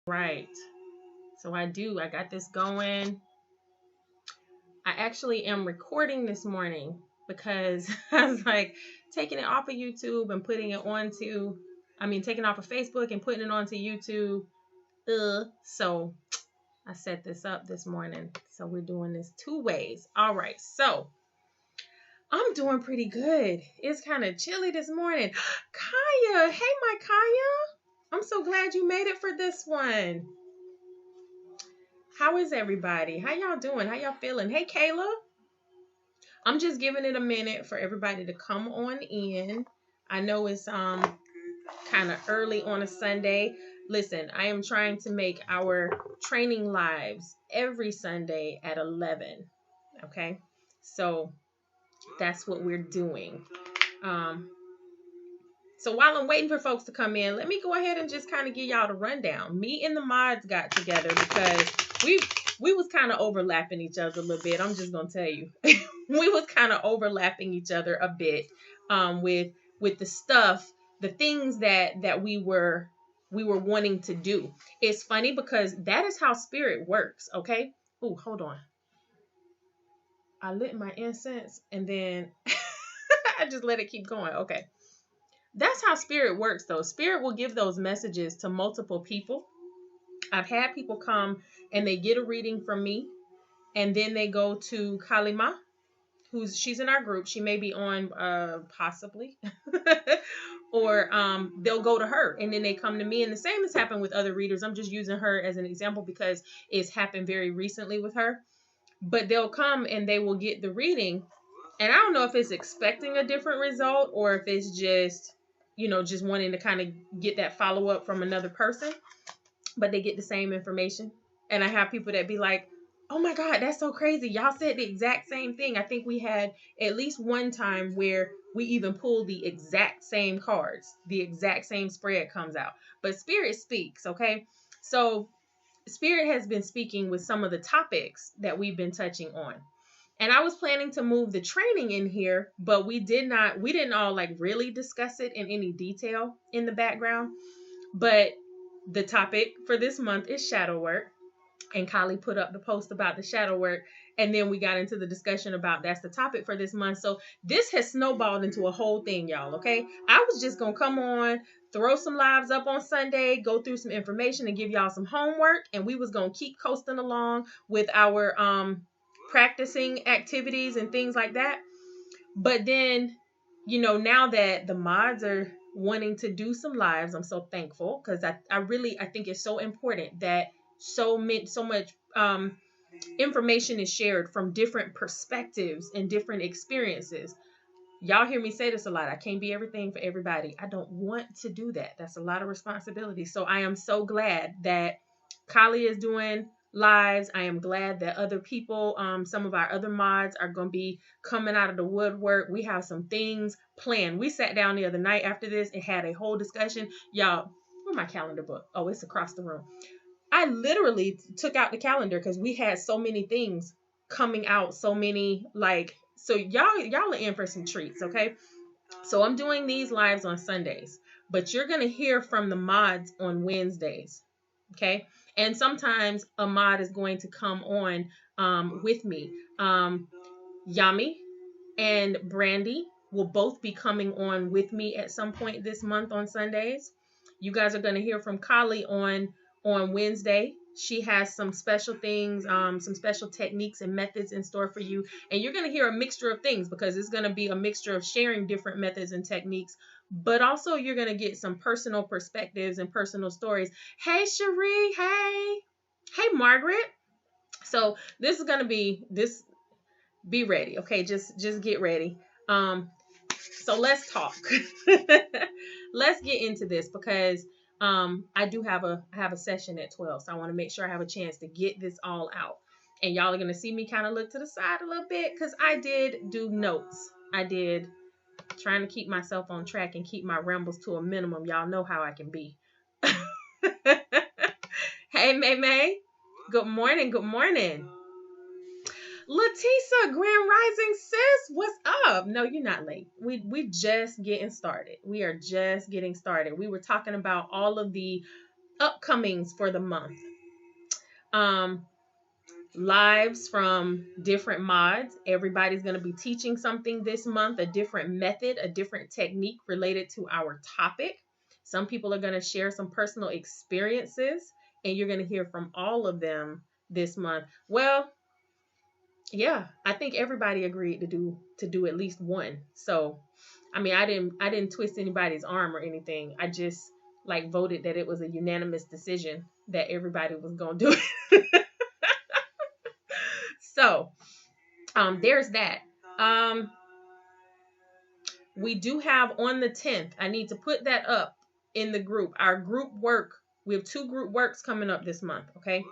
Right. So I got this going. I actually am recording this morning because I was like taking it off of YouTube and putting it onto, taking it off of Facebook and putting it onto YouTube. So I set this up this morning. So we're doing this two ways. All right. So I'm doing pretty good. It's kind of chilly this morning. Kaya, hey, my Kaya. I'm so glad you made it for this one. How is everybody? How y'all doing? How y'all feeling? Hey, Kayla. I'm just giving it a minute for everybody to come on in. I know it's kind of early on a Sunday. Listen, I am trying to make our training lives every Sunday at 11. Okay? So that's what we're doing. So while I'm waiting for folks to come in, let me go ahead and just kind of give y'all the rundown. Me and the mods got together because we was kind of overlapping each other a little bit. I'm just gonna tell you, we was kind of overlapping each other a bit with the stuff, the things that we were wanting to do. It's funny because that is how spirit works. Okay. Oh, hold on. I lit my incense and then I just let it keep going. Okay. That's how spirit works, though. Spirit will give those messages to multiple people. I've had people come and they get a reading from me, and then they go to Kalima, she's in our group. She may be on possibly. Or they'll go to her and then they come to me. And the same has happened with other readers. I'm just using her as an example because it's happened very recently with her. But they'll come and they will get the reading. And I don't know if it's expecting a different result or if it's just, just wanting to kind of get that follow up from another person, but they get the same information. And I have people that be like, oh my God, that's so crazy. Y'all said the exact same thing. I think we had at least one time where we even pulled the exact same cards, the exact same spread comes out. But Spirit speaks, okay? So Spirit has been speaking with some of the topics that we've been touching on. And I was planning to move the training in here, but we didn't all like really discuss it in any detail in the background. But the topic for this month is shadow work. And Kali put up the post about the shadow work. And then we got into the discussion about that's the topic for this month. So this has snowballed into a whole thing, y'all. Okay. I was just going to come on, throw some lives up on Sunday, go through some information and give y'all some homework. And we was going to keep coasting along with our, practicing activities and things like that. But then, now that the mods are wanting to do some lives, I'm so thankful because I think it's so important that so much information is shared from different perspectives and different experiences. Y'all hear me say this a lot. I can't be everything for everybody. I don't want to do that. That's a lot of responsibility. So I am so glad that Kali is doing lives. I am glad that other people, some of our other mods are going to be coming out of the woodwork. We have some things planned. We sat down the other night after this and had a whole discussion. Y'all, where's my calendar book? Oh, it's across the room. I literally took out the calendar because we had so many things coming out, so many so y'all are in for some treats, okay? So I'm doing these lives on Sundays, but you're going to hear from the mods on Wednesdays, okay? And sometimes a mod is going to come on with me. Yami and Brandy will both be coming on with me at some point this month on Sundays. You guys are going to hear from Kali on Wednesday. She has some special things, some special techniques and methods in store for you. And you're going to hear a mixture of things because it's going to be a mixture of sharing different methods and techniques. But also you're going to get some personal perspectives and personal stories. Hey, Cherie. Hey, Margaret. So this is going to be be ready. Okay. Just get ready. So let's talk. Let's get into this because I do have a session at 12, so I want to make sure I have a chance to get this all out. And y'all are going to see me kind of look to the side a little bit because I did do notes. I did, trying to keep myself on track and keep my rambles to a minimum. Y'all know how I can be. Hey, May. Good morning. Latisa, Grand Rising sis, what's up? No, you're not late. We just getting started. We are just getting started. We were talking about all of the upcomings for the month. Lives from different mods. Everybody's going to be teaching something this month, a different method, a different technique related to our topic. Some people are going to share some personal experiences, and you're going to hear from all of them this month. Well, yeah, I think everybody agreed to do at least one. So, I mean, I didn't twist anybody's arm or anything. I just like voted that it was a unanimous decision that everybody was going to do it. So, there's that. We do have on the 10th, I need to put that up in the group. Our group work, we have 2 group works coming up this month, okay?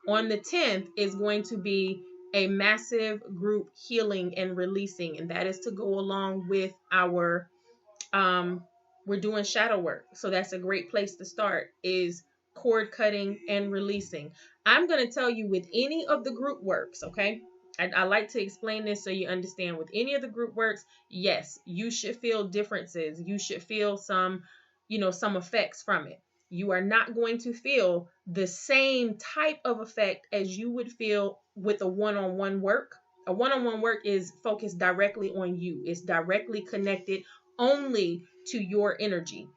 On the 10th is going to be a massive group healing and releasing, and that is to go along with our we're doing shadow work. So that's a great place to start, is cord cutting and releasing. I'm going to tell you with any of the group works, okay? I like to explain this so you understand. With any of the group works, yes, you should feel differences. You should feel some, some effects from it. You are not going to feel the same type of effect as you would feel with a one-on-one work. A one-on-one work is focused directly on you. It's directly connected only to your energy.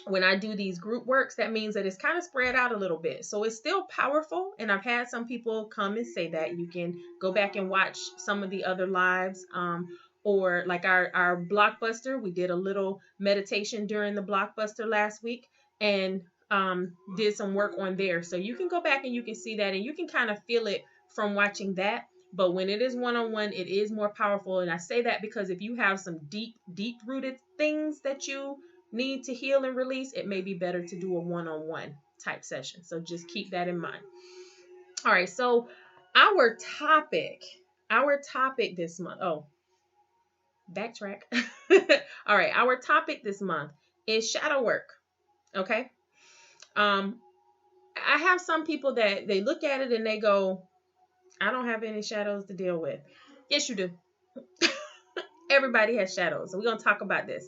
When I do these group works, that means that it's kind of spread out a little bit. So it's still powerful. And I've had some people come and say that. You can go back and watch some of the other lives. Or like our blockbuster, we did a little meditation during the blockbuster last week and did some work on there. So you can go back and you can see that and you can kind of feel it from watching that. But when it is one-on-one, it is more powerful. And I say that because if you have some deep-rooted things that you need to heal and release, it may be better to do a one-on-one type session. So just keep that in mind. All right. So our topic this month. Oh, backtrack. All right. Our topic this month is shadow work. Okay. I have some people that they look at it and they go, I don't have any shadows to deal with. Yes, you do. Everybody has shadows. So we're going to talk about this.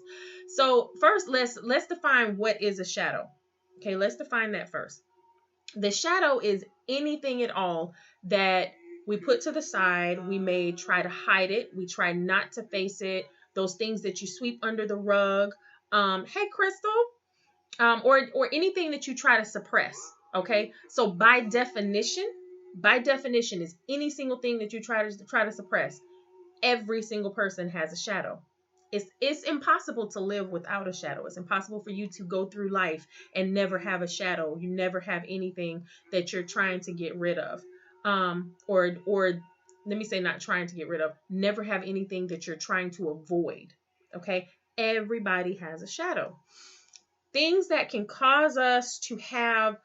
So first, let's define what is a shadow. Okay, let's define that first. The shadow is anything at all that we put to the side. We may try to hide it. We try not to face it. Those things that you sweep under the rug. Hey, Crystal. Or anything that you try to suppress. Okay, so by definition is any single thing that you try to suppress. Every single person has a shadow. It's impossible to live without a shadow. It's impossible for you to go through life and never have a shadow. You never have anything that you're trying to get rid of. Or let me say not trying to get rid of, never have anything that you're trying to avoid. Okay? Everybody has a shadow. Things that can cause us to have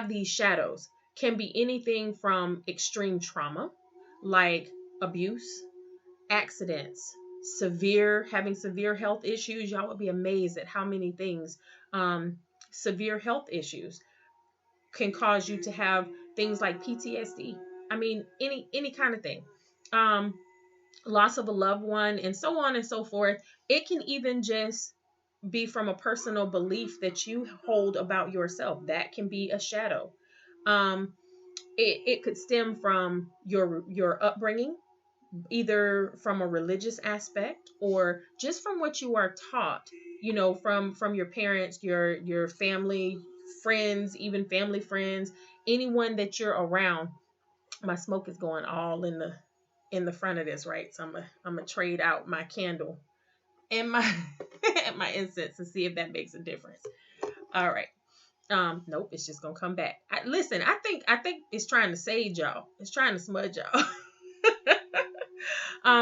these shadows can be anything from extreme trauma, like abuse, accidents, having severe health issues. Y'all would be amazed at how many things severe health issues can cause you to have, things like PTSD. I mean, any kind of thing. Loss of a loved one and so on and so forth. It can even just be from a personal belief that you hold about yourself. That can be a shadow. It could stem from your upbringing, either from a religious aspect or just from what you are taught, from your parents, your family, friends, even family friends, anyone that you're around. My smoke is going all in the front of this, right? So I'm gonna trade out my candle and my my incense to see if that makes a difference. All right. Nope, it's just gonna come back. Listen, I think it's trying to sage y'all. It's trying to smudge y'all.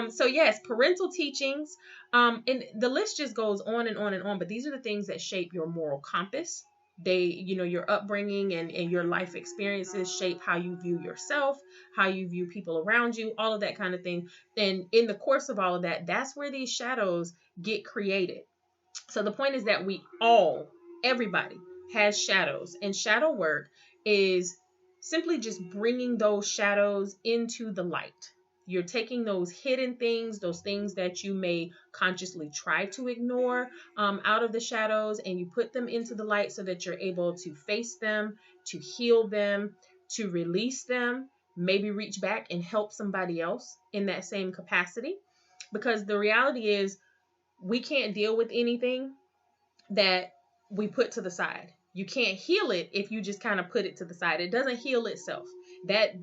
So yes, parental teachings, and the list just goes on and on and on, but these are the things that shape your moral compass. They, your upbringing and your life experiences shape how you view yourself, how you view people around you, all of that kind of thing. And in the course of all of that, that's where these shadows get created. So the point is that everybody has shadows, and shadow work is simply just bringing those shadows into the light. You're taking those hidden things, those things that you may consciously try to ignore, out of the shadows, and you put them into the light so that you're able to face them, to heal them, to release them, maybe reach back and help somebody else in that same capacity. Because the reality is, we can't deal with anything that we put to the side. You can't heal it if you just kind of put it to the side. It doesn't heal itself. That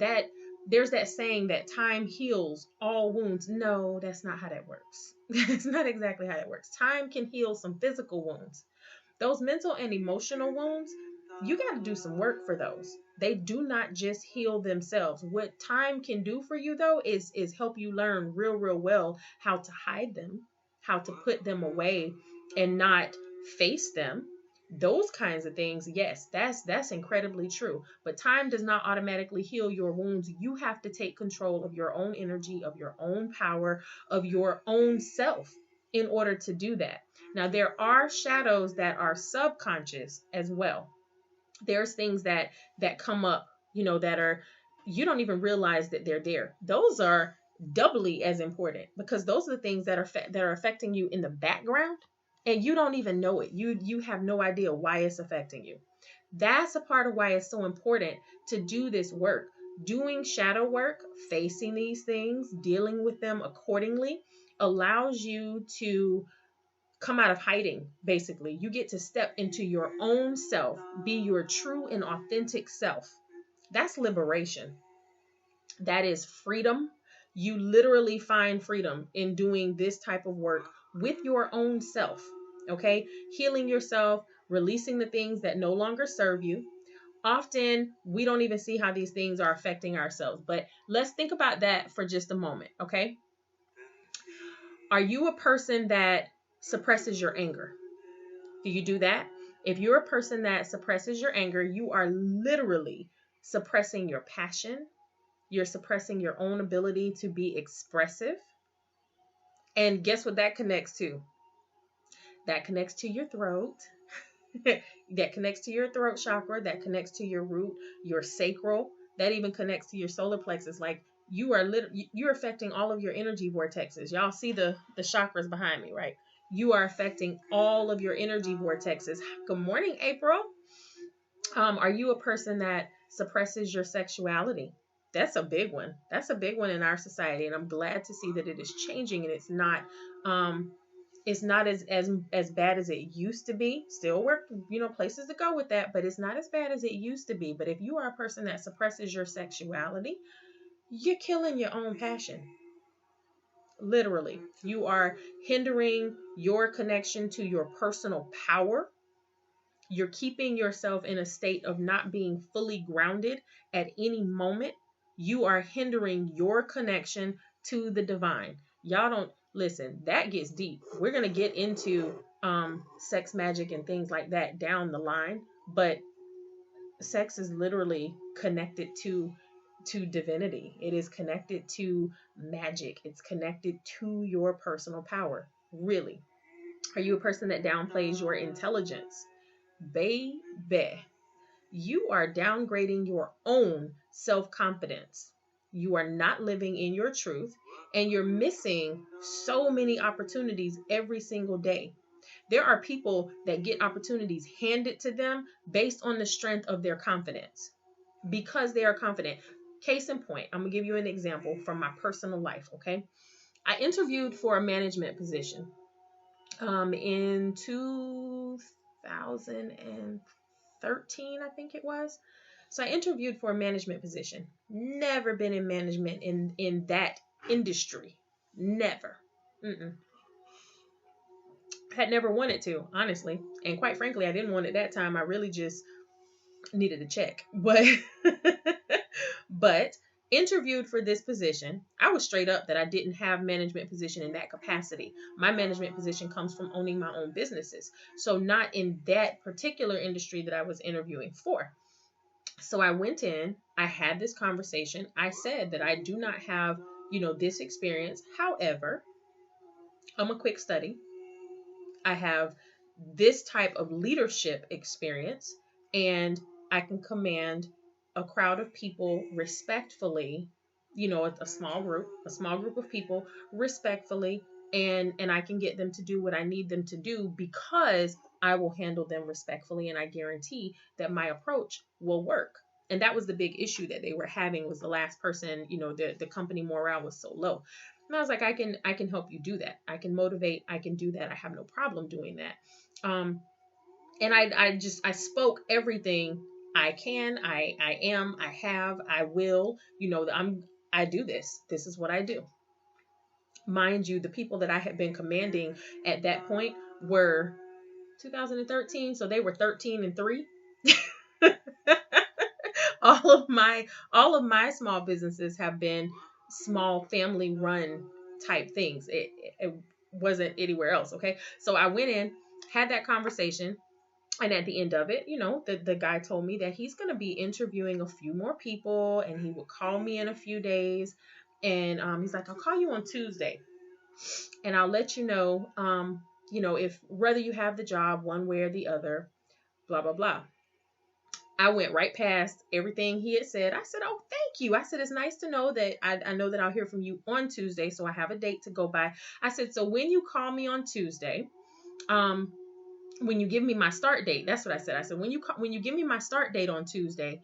there's that saying that time heals all wounds. No, that's not how that works. That's not exactly how that works. Time can heal some physical wounds. Those mental and emotional wounds, you got to do some work for those. They do not just heal themselves. What time can do for you though is help you learn real well how to hide them, how to put them away and not face them. Those kinds of things, yes, that's incredibly true. But time does not automatically heal your wounds. You have to take control of your own energy, of your own power, of your own self in order to do that. Now, there are shadows that are subconscious as well. There's things that come up, that are, you don't even realize that they're there. Those are doubly as important because those are the things that are affecting you in the background, and you don't even know it. You have no idea why it's affecting you. That's a part of why it's so important to do this work. Doing shadow work, facing these things, dealing with them accordingly, allows you to come out of hiding. Basically, you get to step into your own self, be your true and authentic self. That's liberation. That is freedom. You literally find freedom in doing this type of work with your own self. Okay, healing yourself, releasing the things that no longer serve you. Often we don't even see how these things are affecting ourselves, but let's think about that for just a moment. Okay, are you a person that suppresses your anger? Do you do that? If you're a person that suppresses your anger, you are literally suppressing your passion. You're suppressing your own ability to be expressive. And guess what that connects to? That connects to your throat. That connects to your throat chakra. That connects to your root, your sacral. That even connects to your solar plexus. Like, you're affecting all of your energy vortexes. Y'all see the chakras behind me, right? You are affecting all of your energy vortexes. Good morning, April. Are you a person that suppresses your sexuality? That's a big one. That's a big one in our society, and I'm glad to see that it is changing, and it's not as bad as it used to be. Still work, places to go with that, but it's not as bad as it used to be. But if you are a person that suppresses your sexuality, you're killing your own passion. Literally, you are hindering your connection to your personal power. You're keeping yourself in a state of not being fully grounded at any moment. You are hindering your connection to the divine. Y'all don't listen, that gets deep. We're going to get into sex magic and things like that down the line, but sex is literally connected to divinity. It is connected to magic. It's connected to your personal power. Really. Are you a person that downplays your intelligence? Baby, you are downgrading your own self-confidence. You are not living in your truth, and you're missing so many opportunities every single day. There are people that get opportunities handed to them based on the strength of their confidence, because they are confident. Case in point, I'm gonna give you an example from my personal life. Okay, I interviewed for a management position in 2013, I think it was. So I interviewed for a management position. Never been in management in that industry. Never. Had never wanted to, honestly. And quite frankly, I didn't want it that time. I really just needed a check. But interviewed for this position. I was straight up that I didn't have management position in that capacity. My management position comes from owning my own businesses. So not in that particular industry that I was interviewing for. So I went in, I had this conversation. I said that I do not have, this experience. However, I'm a quick study. I have this type of leadership experience, and I can command a crowd of people respectfully, a small group of people respectfully, and I can get them to do what I need them to do because I will handle them respectfully, and I guarantee that my approach will work. And that was the big issue that they were having, was the last person, the company morale was so low. And I was like, I can help you do that. I can motivate, I can do that. I have no problem doing that. And I spoke everything I can, I am, I have, I will, I do this. This is what I do. Mind you, the people that I had been commanding at that point were 2013, so they were 13 and 3. all of my small businesses have been small family run type things. It wasn't anywhere else. Okay, so I went in, had that conversation, and at the end of it, the guy told me that he's going to be interviewing a few more people, and he will call me in a few days. And he's like, I'll call you on Tuesday, and I'll let you know, if whether you have the job one way or the other, blah, blah, blah. I went right past everything he had said. I said, oh, thank you. I said, it's nice to know that I know that I'll hear from you on Tuesday, so I have a date to go by. I said, so when you call me on Tuesday, when you give me my start date, that's what I said. I said, when you give me my start date on Tuesday,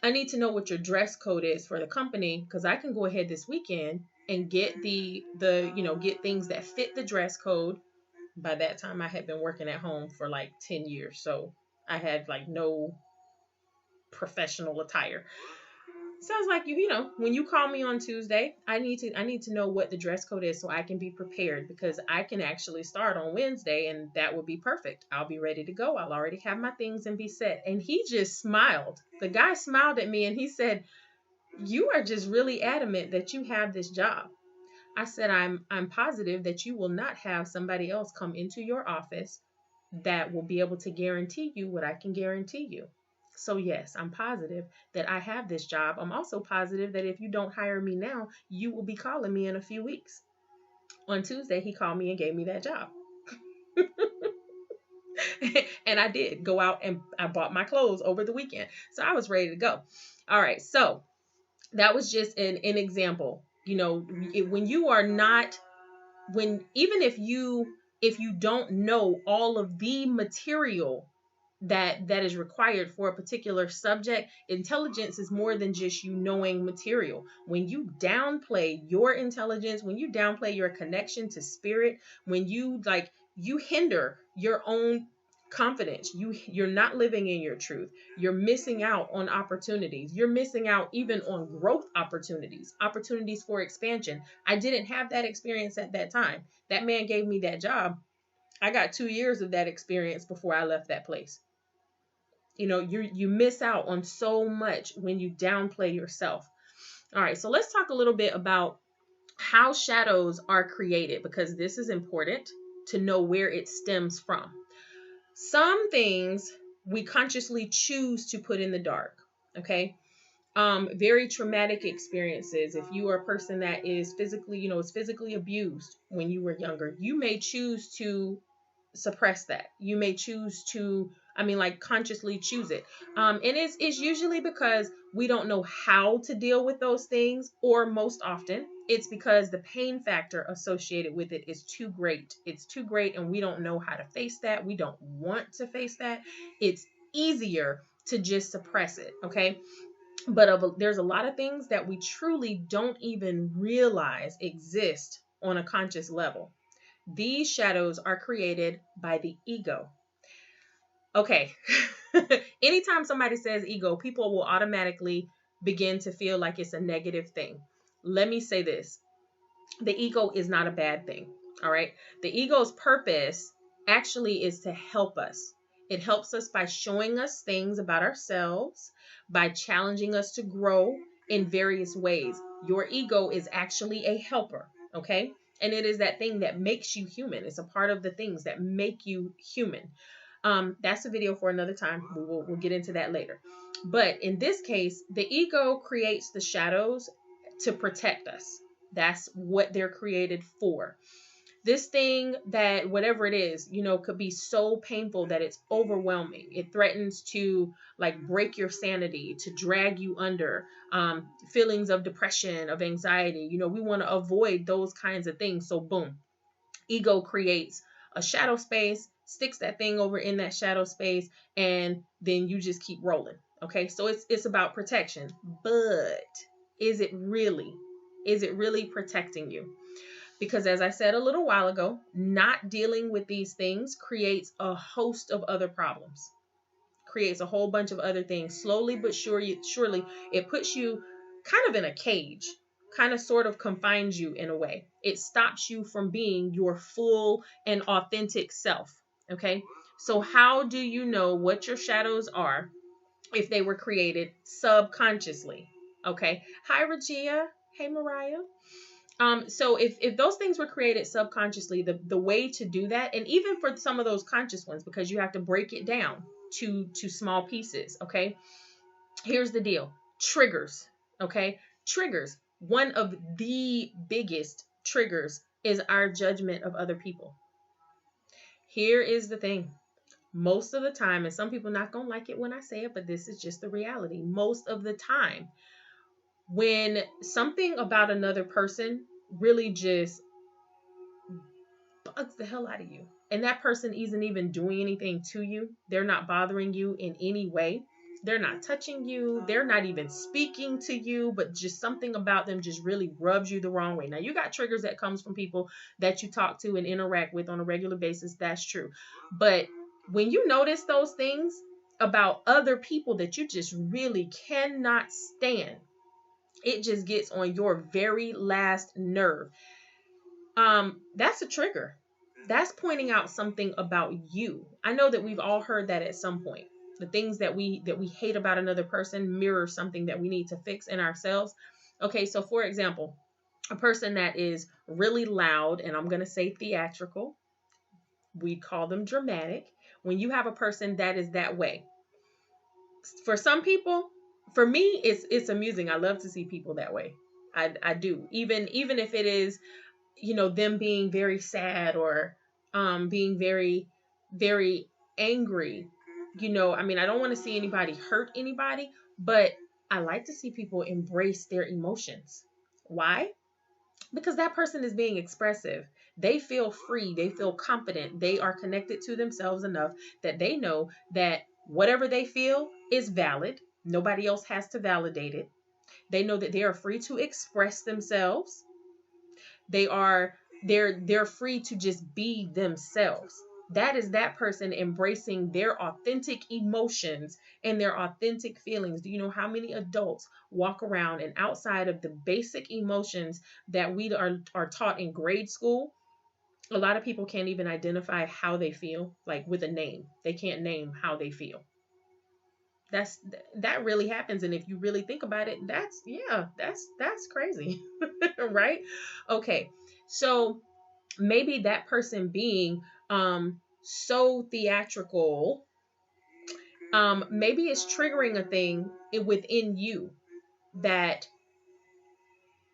I need to know what your dress code is for the company, because I can go ahead this weekend and get get things that fit the dress code. By that time, I had been working at home for like 10 years, so I had like no professional attire. Sounds like when you call me on Tuesday, I need to know what the dress code is so I can be prepared, because I can actually start on Wednesday, and that would be perfect. I'll be ready to go. I'll already have my things and be set. And he just smiled. The guy smiled at me and he said, you are just really adamant that you have this job. I said, I'm positive that you will not have somebody else come into your office that will be able to guarantee you what I can guarantee you. So yes, I'm positive that I have this job. I'm also positive that if you don't hire me now, you will be calling me in a few weeks. On Tuesday, he called me and gave me that job. And I did go out and I bought my clothes over the weekend. So I was ready to go. All right. So that was just an example. When you are not, even if you don't know all of the material that is required for a particular subject, intelligence is more than just you knowing material. When you downplay your intelligence, when you downplay your connection to spirit, when you hinder your own confidence, you're not living in your truth. You're missing out on opportunities. You're missing out even on growth opportunities for expansion. I didn't have that experience at that time. That man gave me that job. I got 2 years of that experience before I left that place. You miss out on so much when you downplay yourself. All right, so let's talk a little bit about how shadows are created, because this is important to know where it stems from. Some things we consciously choose to put in the dark, okay? Very traumatic experiences. If you are a person that is physically abused when you were younger, you may choose to suppress that. You may choose to, consciously choose it. And it's usually because we don't know how to deal with those things, or most often it's because the pain factor associated with it is too great. It's too great, and we don't know how to face that. We don't want to face that. It's easier to just suppress it, okay? But there's a lot of things that we truly don't even realize exist on a conscious level. These shadows are created by the ego. Okay. Anytime somebody says ego, people will automatically begin to feel like it's a negative thing. Let me say this. The ego is not a bad thing. All right. The ego's purpose actually is to help us. It helps us by showing us things about ourselves, by challenging us to grow in various ways. Your ego is actually a helper. Okay. And it is that thing that makes you human. It's a part of the things that make you human. That's a video for another time. We'll get into that later. But in this case, the ego creates the shadows to protect us. That's what they're created for. This thing that whatever it is, could be so painful that it's overwhelming. It threatens to like break your sanity, to drag you under. Feelings of depression, of anxiety. We want to avoid those kinds of things. So boom, ego creates a shadow space, sticks that thing over in that shadow space, and then you just keep rolling. Okay, so it's about protection, but is it really? Is it really protecting you? Because as I said a little while ago, not dealing with these things creates a host of other problems, creates a whole bunch of other things. Slowly but surely, it puts you kind of in a cage, kind of sort of confines you in a way. It stops you from being your full and authentic self. Okay. So how do you know what your shadows are if they were created subconsciously? Okay. Hi, Regia. Hey, Mariah. So if those things were created subconsciously, the way to do that, and even for some of those conscious ones, because you have to break it down to small pieces. Okay. Here's the deal. Triggers. Okay. Triggers. One of the biggest triggers is our judgment of other people. Here is the thing. Most of the time, and some people not gonna like it when I say it, but this is just the reality. Most of the time, when something about another person really just bugs the hell out of you, and that person isn't even doing anything to you, they're not bothering you in any way, they're not touching you, they're not even speaking to you, but just something about them just really rubs you the wrong way. Now, you got triggers that comes from people that you talk to and interact with on a regular basis. That's true. But when you notice those things about other people that you just really cannot stand, it just gets on your very last nerve. That's a trigger. That's pointing out something about you. I know that we've all heard that at some point. The things that we hate about another person mirror something that we need to fix in ourselves. Okay, so for example, a person that is really loud, and I'm going to say theatrical, we'd call them dramatic. When you have a person that is that way, for some people, for me, it's amusing. I love to see people that way. I do. Even if it is, them being very sad or being very, very angry. I don't want to see anybody hurt anybody, but I like to see people embrace their emotions. Why? Because that person is being expressive. They feel free. They feel confident. They are connected to themselves enough that they know that whatever they feel is valid. Nobody else has to validate it. They know that they are free to express themselves. They're free to just be themselves. That is that person embracing their authentic emotions and their authentic feelings. Do you know how many adults walk around and outside of the basic emotions that we are taught in grade school? A lot of people can't even identify how they feel, like with a name. They can't name how they feel. That really happens, and if you really think about it, that's crazy. Right? Okay. So maybe that person being so theatrical, maybe it's triggering a thing within you that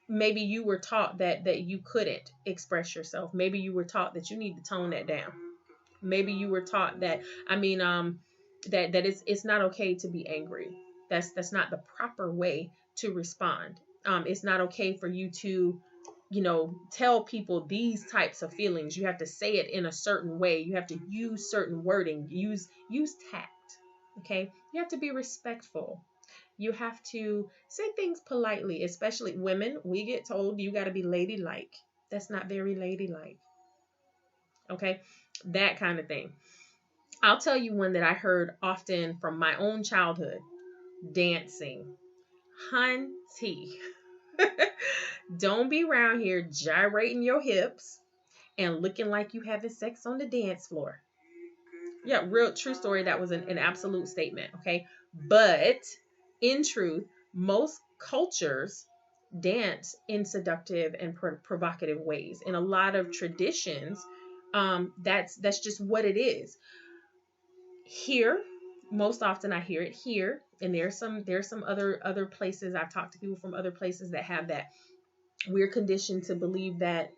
maybe you were taught that you couldn't express yourself. Maybe you were taught that you need to tone that down. Maybe you were taught that, that it's not okay to be angry. That's not the proper way to respond. It's not okay for you to, tell people these types of feelings. You have to say it in a certain way. You have to use certain wording, use tact. Okay. You have to be respectful. You have to say things politely, especially women. We get told you got to be ladylike. That's not very ladylike. Okay. That kind of thing. I'll tell you one that I heard often from my own childhood. Dancing. Hunty. Don't be around here gyrating your hips and looking like you having sex on the dance floor. Yeah, real true story. That was an absolute statement. Okay. But in truth, most cultures dance in seductive and provocative ways. In a lot of traditions, that's just what it is. Here, most often I hear it here, and there's some other places. I've talked to people from other places that have that. We're conditioned to believe that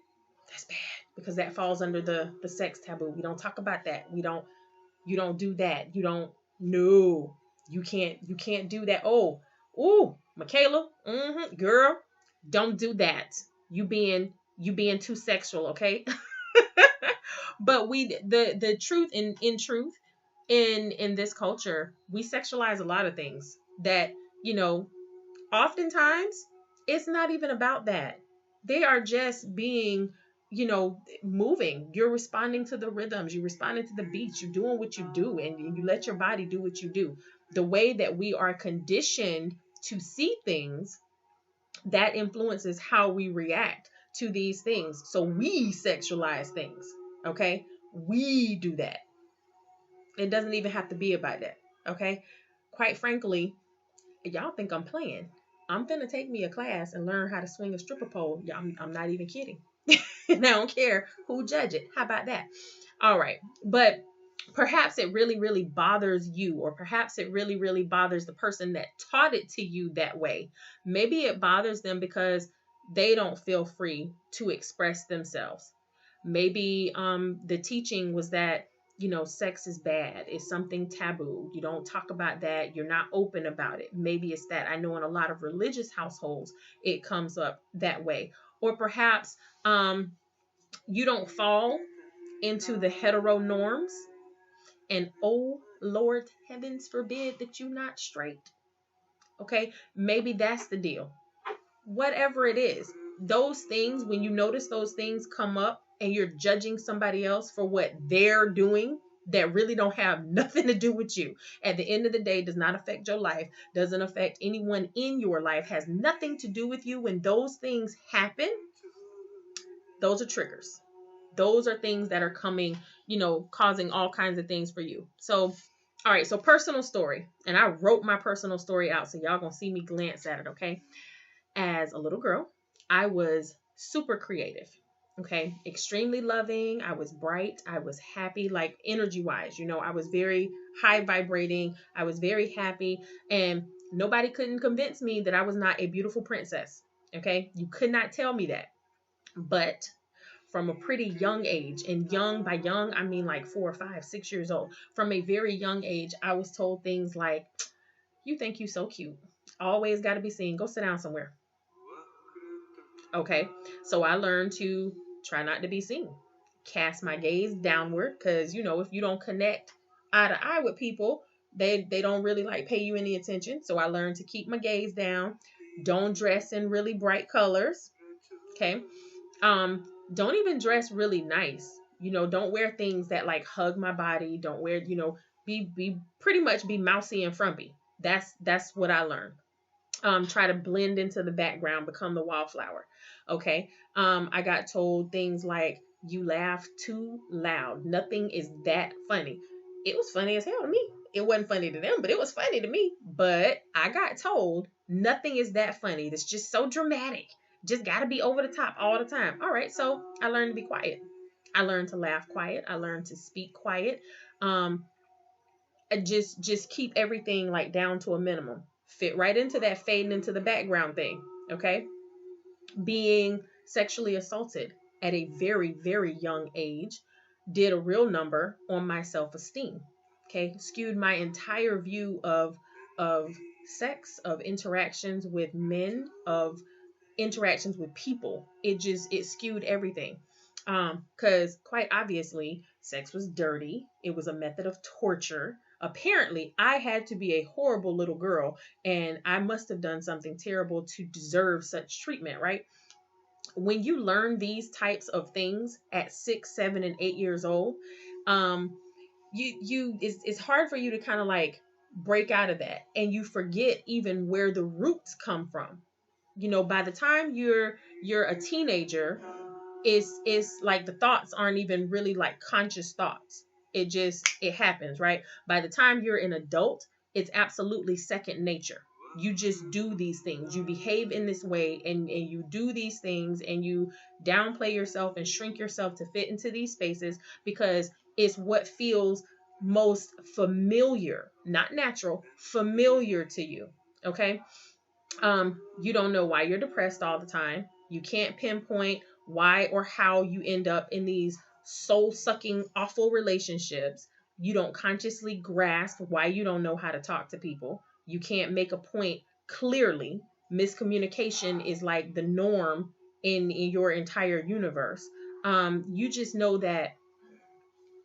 That's bad because that falls under the sex taboo. We don't talk about that. You don't do that. You don't no. You can't do that. Oh, ooh, Michaela, girl, don't do that. You being too sexual, okay? But the truth in truth in this culture, we sexualize a lot of things that, you know, oftentimes it's not even about that. They are just being, moving. You're responding to the rhythms, you're responding to the beats, you're doing what you do, and you let your body do what you do. The way that we are conditioned to see things, that influences how we react to these things. So we sexualize things, okay? We do that. It doesn't even have to be about that, okay? Quite frankly, y'all think I'm playing. I'm finna take me a class and learn how to swing a stripper pole. Yeah, I'm not even kidding. And I don't care who judge it. How about that? All right. But perhaps it really, really bothers you, or perhaps it really, really bothers the person that taught it to you that way. Maybe it bothers them because they don't feel free to express themselves. Maybe the teaching was that, sex is bad. It's something taboo. You don't talk about that. You're not open about it. Maybe it's that. I know in a lot of religious households, it comes up that way. Or perhaps you don't fall into the hetero norms. And oh, Lord, heavens forbid that you not straight. Okay, maybe that's the deal. Whatever it is, those things, when you notice those things come up and you're judging somebody else for what they're doing that really don't have nothing to do with you, at the end of the day, does not affect your life, doesn't affect anyone in your life, has nothing to do with you. When those things happen, those are triggers. Those are things that are coming, causing all kinds of things for you. So, all right, so personal story. And I wrote my personal story out, so y'all gonna see me glance at it, okay? As a little girl, I was super creative. Okay, extremely loving. I was bright. I was happy, like energy wise. I was very high vibrating. I was very happy. And nobody couldn't convince me that I was not a beautiful princess. Okay, you could not tell me that. But from a pretty young age, and young by young, I mean like 4 or 5, 6 years old, from a very young age, I was told things like, you think you so cute. Always got to be seen. Go sit down somewhere. Okay, so I learned to try not to be seen, cast my gaze downward, because if you don't connect eye to eye with people, they don't really like pay you any attention. So I learned to keep my gaze down. Don't dress in really bright colors. Okay, don't even dress really nice. Don't wear things that like hug my body. Don't wear, be pretty much be mousy and frumpy. That's what I learned. Try to blend into the background, become the wallflower. Okay. I got told things like, you laugh too loud. Nothing is that funny. It was funny as hell to me. It wasn't funny to them, but it was funny to me. But I got told nothing is that funny. It's just so dramatic. Just got to be over the top all the time. All right. So I learned to be quiet. I learned to laugh quiet. I learned to speak quiet. Just keep everything like down to a minimum. Fit right into that fading into the background thing. Okay. Being sexually assaulted at a very, very young age did a real number on my self-esteem. Okay. Skewed my entire view of sex, of interactions with men, of interactions with people. It skewed everything. Because quite obviously, sex was dirty. It was a method of torture. Apparently, I had to be a horrible little girl, and I must have done something terrible to deserve such treatment, right? When you learn these types of things at 6, 7, and 8 years old, it's hard for you to kind of like break out of that, and you forget even where the roots come from. By the time you're a teenager, it's like the thoughts aren't even really like conscious thoughts. It happens, right? By the time you're an adult, it's absolutely second nature. You just do these things. You behave in this way, and you do these things, and you downplay yourself and shrink yourself to fit into these spaces because it's what feels most familiar, not natural, familiar to you. Okay. You don't know why you're depressed all the time. You can't pinpoint why or how you end up in these soul-sucking, awful relationships. You don't consciously grasp why you don't know how to talk to people. You can't make a point clearly. Miscommunication is like the norm in your entire universe. You just know that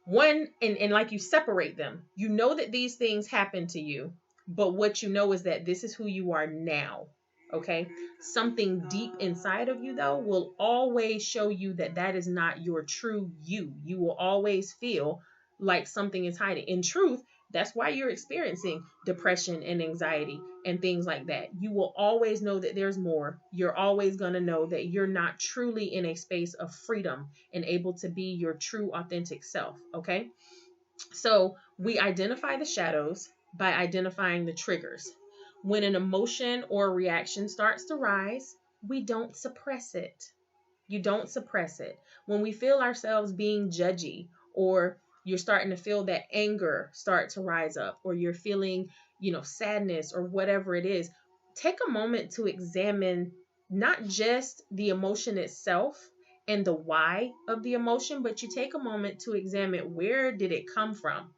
one, and like you separate them. You know that these things happen to you, but what you know is that this is who you are now. Okay. Something deep inside of you, though, will always show you that that is not your true you. You will always feel like something is hiding. In truth, that's why you're experiencing depression and anxiety and things like that. You will always know that there's more. You're always going to know that you're not truly in a space of freedom and able to be your true authentic self. Okay. So we identify the shadows by identifying the triggers. When an emotion or reaction starts to rise, we don't suppress it. You don't suppress it. When we feel ourselves being judgy, or you're starting to feel that anger start to rise up, or you're feeling, sadness or whatever it is, take a moment to examine not just the emotion itself and the why of the emotion, but you take a moment to examine where did it come from.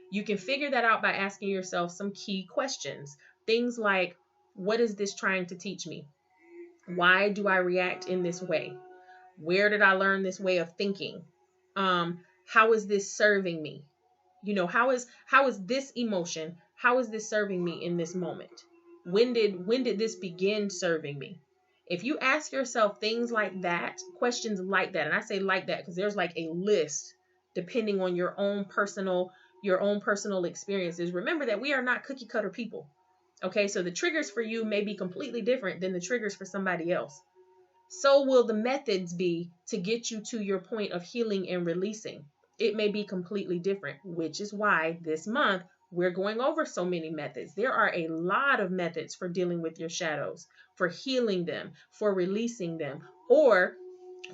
You can figure that out by asking yourself some key questions. Things like, what is this trying to teach me? Why do I react in this way? Where did I learn this way of thinking? How is this serving me? How is this emotion? How is this serving me in this moment? When did this begin serving me? If you ask yourself things like that, questions like that, and I say like that because there's like a list depending on your own personal experiences. Remember that we are not cookie cutter people. Okay, so the triggers for you may be completely different than the triggers for somebody else. So will the methods be to get you to your point of healing and releasing. It may be completely different, which is why this month we're going over so many methods. There are a lot of methods for dealing with your shadows, for healing them, for releasing them, or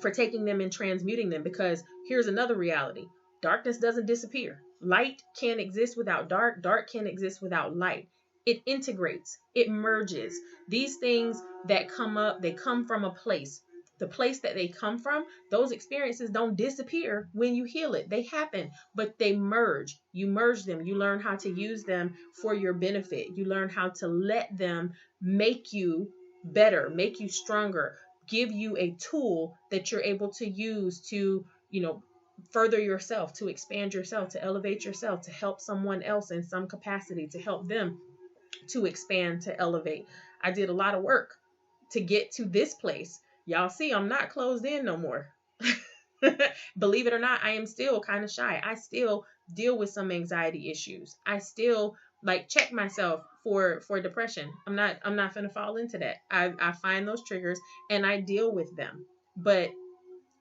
for taking them and transmuting them. Because here's another reality. Darkness doesn't disappear. Light can't exist without dark. Dark can't exist without light. It integrates, it merges. These things that come up, they come from a place. The place that they come from, those experiences don't disappear when you heal it. They happen, but they merge. You merge them. You learn how to use them for your benefit. You learn how to let them make you better, make you stronger, give you a tool that you're able to use to, further yourself, to expand yourself, to elevate yourself, to help someone else in some capacity, to help them to expand, to elevate. I did a lot of work to get to this place. Y'all see, I'm not closed in no more. Believe it or not, I am still kind of shy. I still deal with some anxiety issues. I still check myself for depression. I'm not gonna fall into that. I find those triggers and I deal with them. But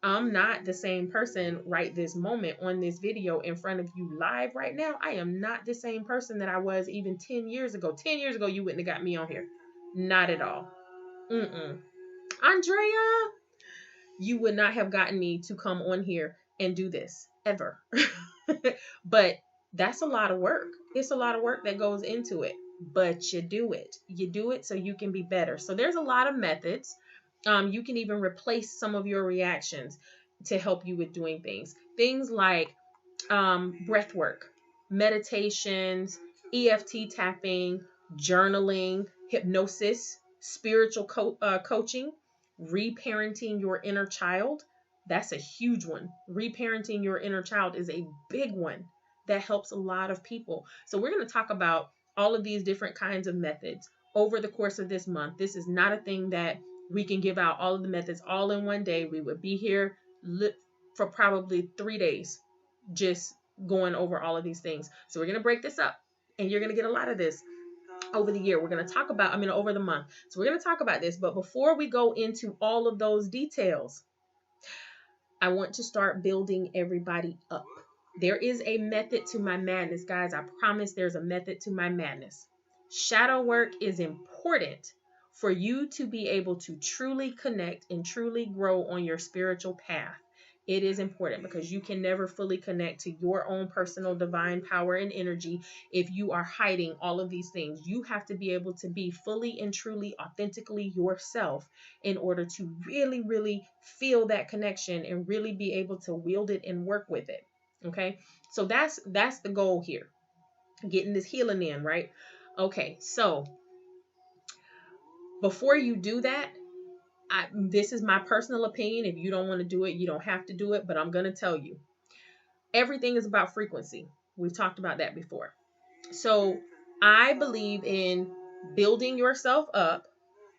I'm not the same person right this moment on this video in front of you live right now. I am not the same person that I was even 10 years ago. 10 years ago, you wouldn't have got me on here. Not at all. Andrea, you would not have gotten me to come on here and do this ever. But that's a lot of work. It's a lot of work that goes into it, but you do it. You do it so you can be better. So there's a lot of methods. You can even replace some of your reactions to help you with doing things. Things like breath work, meditations, EFT tapping, journaling, hypnosis, spiritual coaching, reparenting your inner child. That's a huge one. Reparenting your inner child is a big one that helps a lot of people. So we're going to talk about all of these different kinds of methods over the course of this month. This is not a thing that we can give out all of the methods all in one day. We would be here for probably 3 days just going over all of these things. So we're going to break this up and you're going to get a lot of this over the year. We're going to talk about, over the month. So we're going to talk about this. But before we go into all of those details, I want to start building everybody up. There is a method to my madness, guys. I promise there's a method to my madness. Shadow work is important for you to be able to truly connect and truly grow on your spiritual path. It is important because you can never fully connect to your own personal divine power and energy if you are hiding all of these things. You have to be able to be fully and truly, authentically yourself in order to really, really feel that connection and really be able to wield it and work with it. Okay. So that's the goal here. Getting this healing in, right? Okay. So before you do that, this is my personal opinion. If you don't want to do it, you don't have to do it, but I'm going to tell you, everything is about frequency. We've talked about that before. So I believe in building yourself up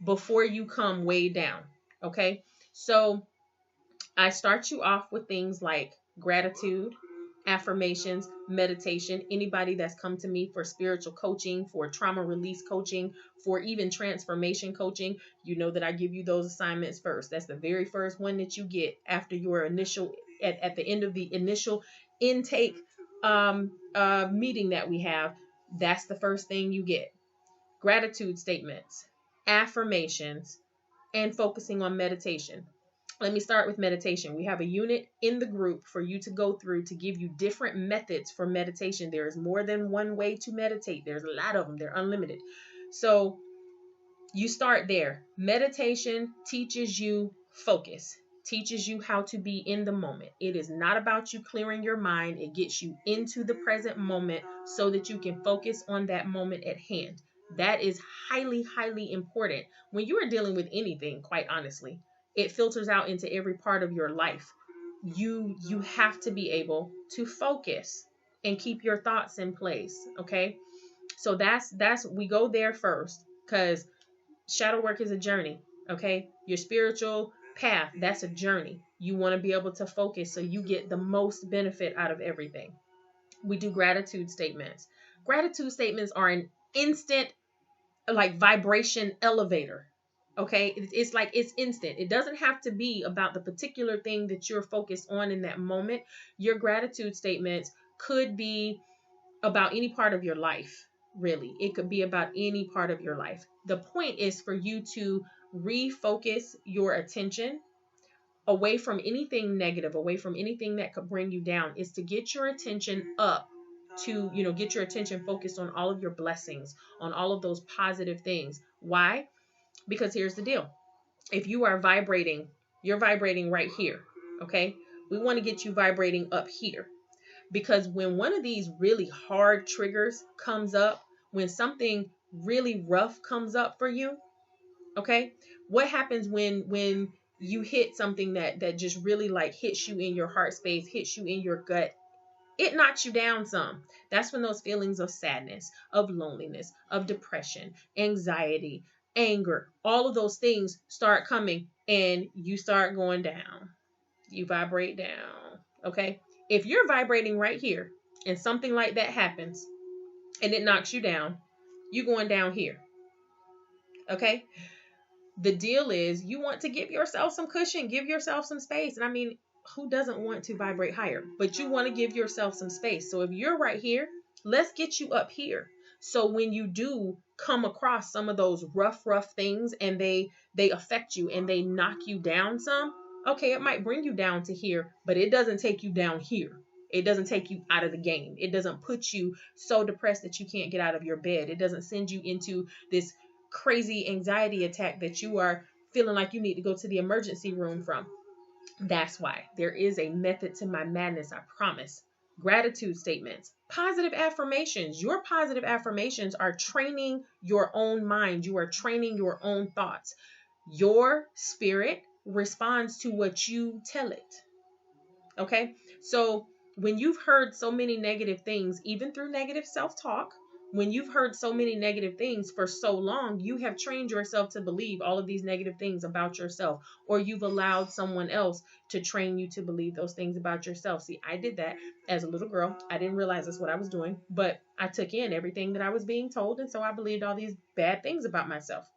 before you come way down. Okay. So I start you off with things like gratitude, affirmations, meditation. Anybody that's come to me for spiritual coaching, for trauma release coaching, for even transformation coaching, you know that I give you those assignments first. That's the very first one that you get after your initial, at the end of the initial intake meeting that we have. That's the first thing you get. Gratitude statements, affirmations, and focusing on meditation. Let me start with meditation. We have a unit in the group for you to go through to give you different methods for meditation. There is more than one way to meditate. There's a lot of them. They're unlimited. So you start there. Meditation teaches you focus, teaches you how to be in the moment. It is not about you clearing your mind. It gets you into the present moment so that you can focus on that moment at hand. That is highly, highly important when you are dealing with anything, quite honestly. It filters out into every part of your life. You have to be able to focus and keep your thoughts in place. Okay. So that's we go there first, because shadow work is a journey. Okay. Your spiritual path, that's a journey. You want to be able to focus so you get the most benefit out of everything. We do gratitude statements. Gratitude statements are an instant, like, vibration elevator. Okay. It's like, it's instant. It doesn't have to be about the particular thing that you're focused on in that moment. Your gratitude statements could be about any part of your life. Really, it could be about any part of your life. The point is for you to refocus your attention away from anything negative, away from anything that could bring you down. Is to get your attention up to, get your attention focused on all of your blessings, on all of those positive things. Why? Because here's the deal. If you are vibrating, you're vibrating right here. Okay. We want to get you vibrating up here. Because when one of these really hard triggers comes up, when something really rough comes up for you, okay, what happens when you hit something that just really, like, hits you in your heart space, hits you in your gut? It knocks you down some. That's when those feelings of sadness, of loneliness, of depression, anxiety, anger, all of those things start coming, and you start going down. You vibrate down. Okay. If you're vibrating right here and something like that happens and it knocks you down, you're going down here. Okay. The deal is, you want to give yourself some cushion, give yourself some space. And I mean, who doesn't want to vibrate higher? But you want to give yourself some space. So if you're right here, let's get you up here. So when you do come across some of those rough things and they affect you and they knock you down some, okay, it might bring you down to here, but it doesn't take you down here. It doesn't take you out of the game. It doesn't put you so depressed that you can't get out of your bed. It doesn't send you into this crazy anxiety attack that you are feeling like you need to go to the emergency room from. That's why there is a method to my madness, I promise. Gratitude statements, positive affirmations. Your positive affirmations are training your own mind. You are training your own thoughts. Your spirit responds to what you tell it. Okay. So when you've heard so many negative things, even through negative self-talk, when you've heard so many negative things for so long, you have trained yourself to believe all of these negative things about yourself, or you've allowed someone else to train you to believe those things about yourself. See, I did that as a little girl. I didn't realize that's what I was doing, but I took in everything that I was being told. And so I believed all these bad things about myself.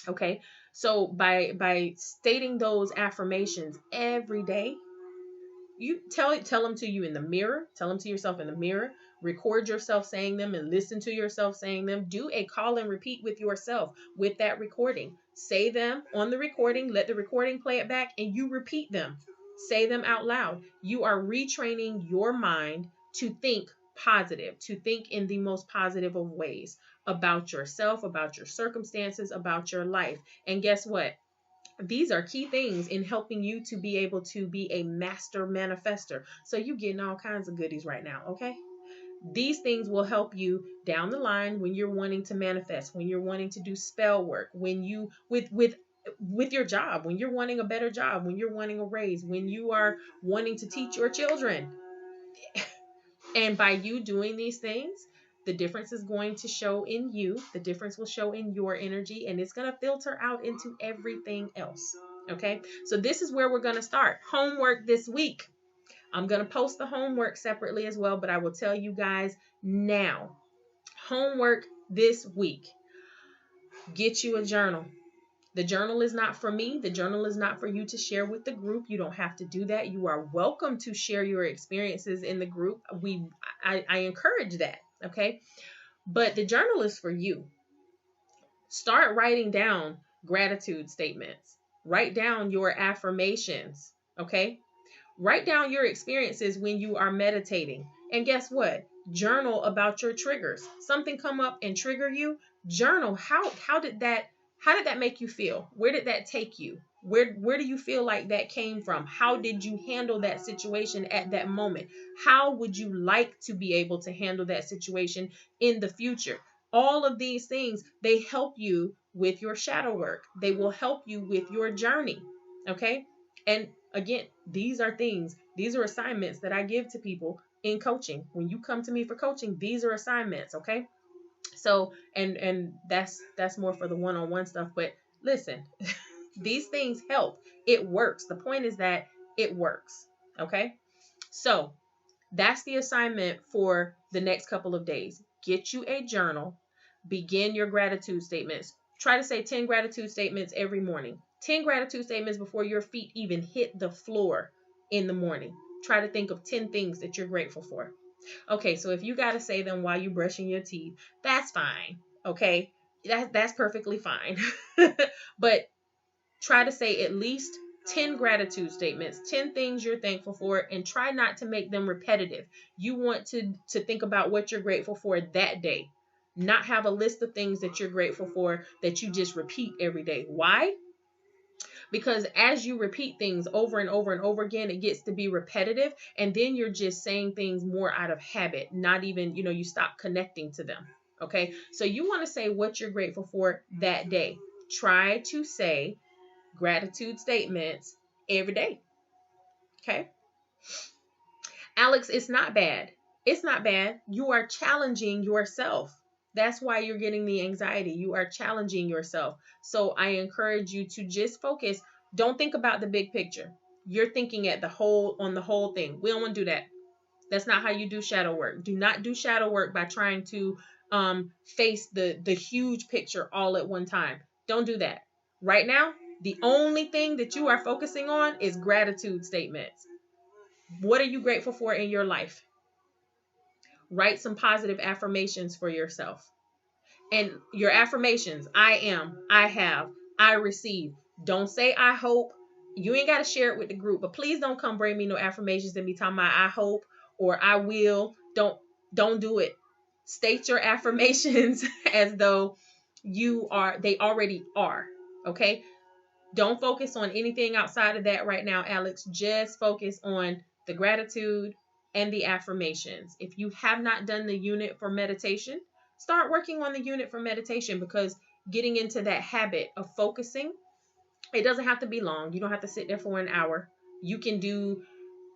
Okay. So by stating those affirmations every day, you tell them to you in the mirror, tell them to yourself in the mirror, record yourself saying them and listen to yourself saying them. Do a call and repeat with yourself with that recording. Say them on the recording, let the recording play it back, and you repeat them. Say them out loud. You are retraining your mind to think positive, to think in the most positive of ways about yourself, about your circumstances, about your life. And guess what? These are key things in helping you to be able to be a master manifester. So you're getting all kinds of goodies right now, okay? These things will help you down the line when you're wanting to manifest, when you're wanting to do spell work, when you with your job, when you're wanting a better job, when you're wanting a raise, when you are wanting to teach your children. And by you doing these things, the difference is going to show in you. The difference will show in your energy, and it's going to filter out into everything else. Okay. So this is where we're going to start. Homework this week. I'm going to post the homework separately as well, but I will tell you guys now. Homework this week. Get you a journal. The journal is not for me. The journal is not for you to share with the group. You don't have to do that. You are welcome to share your experiences in the group. I encourage that. Okay. But the journal is for you. Start writing down gratitude statements. Write down your affirmations. Okay. Write down your experiences when you are meditating. And guess what? Journal about your triggers. Something come up and trigger you. Journal. How did that make you feel? Where did that take you? Where do you feel like that came from? How did you handle that situation at that moment? How would you like to be able to handle that situation in the future? All of these things, they help you with your shadow work. They will help you with your journey. Okay? And again, these are assignments that I give to people in coaching. When you come to me for coaching, these are assignments, okay? So, and that's more for the one-on-one stuff, but listen, these things help. It works. The point is that it works, okay? So, that's the assignment for the next couple of days. Get you a journal. Begin your gratitude statements. Try to say 10 gratitude statements every morning. 10 gratitude statements before your feet even hit the floor in the morning. Try to think of 10 things that you're grateful for. Okay, so if you got to say them while you're brushing your teeth, that's fine. Okay, that's perfectly fine. But try to say at least 10 gratitude statements, 10 things you're thankful for, and try not to make them repetitive. You want to think about what you're grateful for that day, not have a list of things that you're grateful for that you just repeat every day. Why? Because as you repeat things over and over and over again, it gets to be repetitive, and then you're just saying things more out of habit, not even, you stop connecting to them. Okay, so you want to say what you're grateful for that day. Try to say gratitude statements every day. Okay. Alex, it's not bad. It's not bad. You are challenging yourself. That's why you're getting the anxiety. You are challenging yourself. So I encourage you to just focus. Don't think about the big picture. You're thinking on the whole thing. We don't want to do that. That's not how you do shadow work. Do not do shadow work by trying to face the huge picture all at one time. Don't do that. Right now, the only thing that you are focusing on is gratitude statements. What are you grateful for in your life? Write some positive affirmations for yourself. And your affirmations: I am, I have, I receive. Don't say I hope. You ain't got to share it with the group, but please don't come bring me no affirmations and be talking about I hope or I will. Don't do it. State your affirmations as though they already are. Okay? Don't focus on anything outside of that right now, Alex. Just focus on the gratitude and the affirmations. If you have not done the unit for meditation, start working on the unit for meditation, because getting into that habit of focusing, it doesn't have to be long. You don't have to sit there for an hour. You can do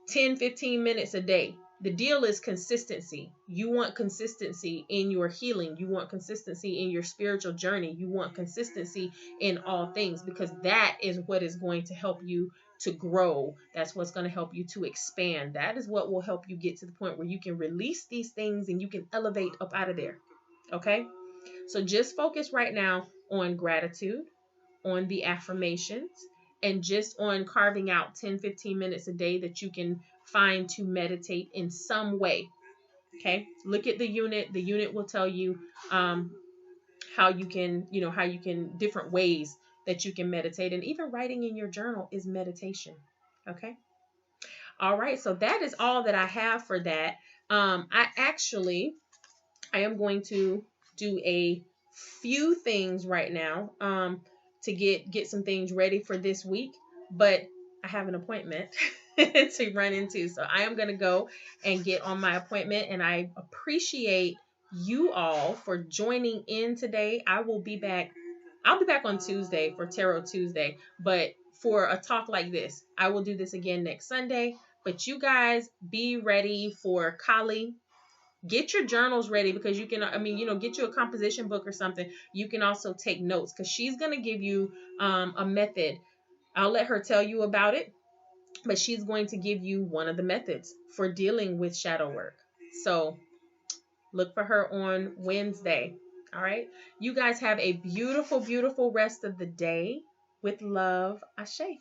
10, 15 minutes a day. The deal is consistency. You want consistency in your healing. You want consistency in your spiritual journey. You want consistency in all things, because that is what is going to help you to grow. That's what's going to help you to expand. That is what will help you get to the point where you can release these things and you can elevate up out of there. Okay? So just focus right now on gratitude, on the affirmations, and just on carving out 10, 15 minutes a day that you can find to meditate in some way. Okay. Look at the unit. The unit will tell you how you can different ways that you can meditate. And even writing in your journal is meditation. Okay. All right, so that is all that I have for that. I am going to do a few things right now to get some things ready for this week, but I have an appointment to run into. So I am going to go and get on my appointment, and I appreciate you all for joining in today. I'll be back on Tuesday for Tarot Tuesday, but for a talk like this, I will do this again next Sunday. But you guys be ready for Kali. Get your journals ready, because you can, get you a composition book or something. You can also take notes, because she's going to give you a method. I'll let her tell you about it, but she's going to give you one of the methods for dealing with shadow work. So look for her on Wednesday. All right. You guys have a beautiful, beautiful rest of the day. With love, Ashe.